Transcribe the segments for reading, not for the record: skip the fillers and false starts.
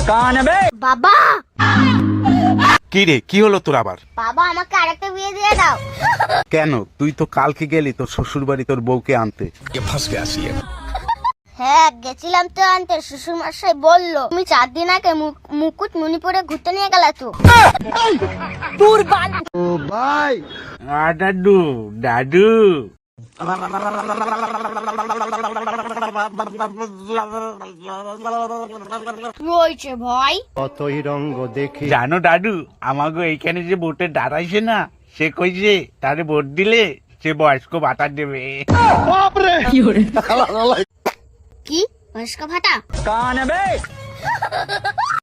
বাবা কি রে, কি হলো তোর আবার? বাবা আমাকে আরেকটা বিয়ে দিয়ে দাও। কেন? তুই তো কালকে গেলি তোর শ্বশুর বাড়ি তোর বউকে আনতে। হ্যাঁ গেছিলাম তো আনতে, শ্বশুর মশাই বললো তুমি 4 দিন আগে মুকুট মণিপুরে ঘুরতে নিয়ে গেলা তো। দাদু দাদু রয়েছে ভাই। জানো দাদু, আমাকে এইখানে যে ভোটে দাঁড়াইছে না, সে কইছে তারে ভোট দিলে সে বয়স্ক ভাতা দেবে। কি বয়স্ক ভাতা?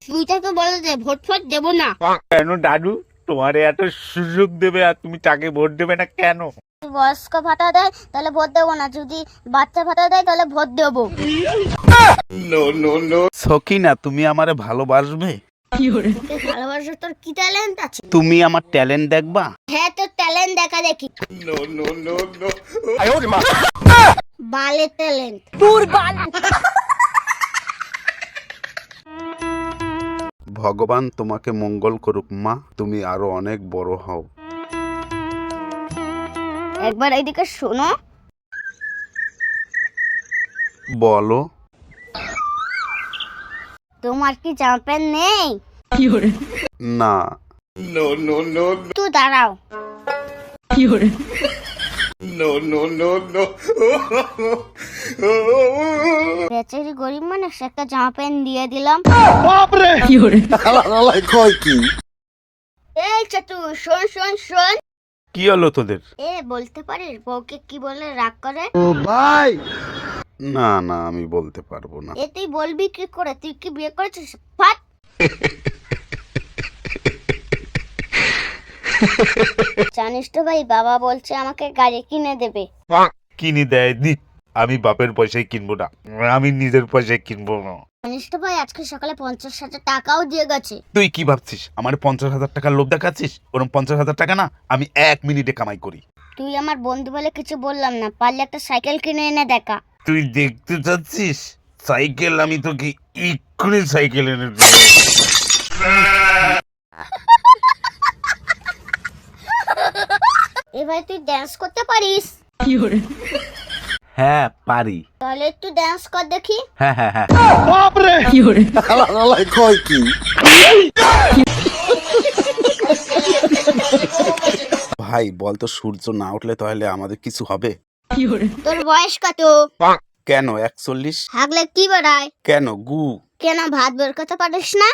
তুই তাকে বলে যে ভোট ফোট দেবো না। কেন দাদু, তোমারে এত সুযোগ দেবে আর তুমি তাকে ভোট দেবে না কেন? বয়স্ক ভাতা দেয় তাহলে ভোট দেবো না, যদি বাচ্চা ভাতা দেয় তাহলে ভোট দেবো। সকিনা, তুমি আমারে ভালোবাসবে? তোকে ভালোবাসা তোর কি ট্যালেন্ট আছে? তুমি আমার ট্যালেন্ট দেখবা? হ্যাঁ তোর ট্যালেন্ট দেখা দেখি। বালে ট্যালেন্ট। ভগবান তোমাকে মঙ্গল করুক মা, তুমি আরো অনেক বড় হও। একবার এইদিকে শোনো। বলো। তোমার কি জামা প্যান্ট নেই? না। তুই দাঁড়াও। বেচারি গরিব মানুষ, একটা জামা প্যান্ট দিয়ে দিলাম। এই চাটু শোন শোন শোন। কি হলো তোদের? বলতে পারিস বউকে কি বলে রাগ করে? না না, আমি বলতে পারবো না। তুই বলবি কি করে? তুই কি বিয়ে করেছিস? ফাট। জানিস তো ভাই, বাবা বলছে আমাকে গাড়ি কিনে দেবে। কিনে দেয় দিক, আমি বাপের পয়সায় কিনবো না, আমি নিজের পয়সায় কিনবো না। জানিস তো ভাই, আজকে সকালে 50,000 টাকাও দিয়ে গেছে। তুই কি ভাবছিস আমার 50,000 টাকার লোভ দেখাচ্ছিস? ওরকম 50,000 টাকা না আমি 1 মিনিটে কামাই করি। তুই আমার বন্ধু বলে কিছু বললাম না, পারলে একটা সাইকেল কিনে এনে দেখা। তুই দেখতে চাচ্ছিস সাইকেল? আমি তোকে এক্ষুনি সাইকেল এনে দেবো। ভাই তুই ড্যান্স করতে পারিস? হ্যাঁ পারি। তাহলে একটু ড্যান্স কর দেখি। হ্যাঁ হ্যাঁ হ্যাঁ। ভাই বলতো, সূর্য না উঠলে তাহলে আমাদের কিছু হবে? তোর বয়স কত? কেন 41? হাগলে কি বেড়ায়? কেন গু? কেন ভাত বের করতে পারিস না?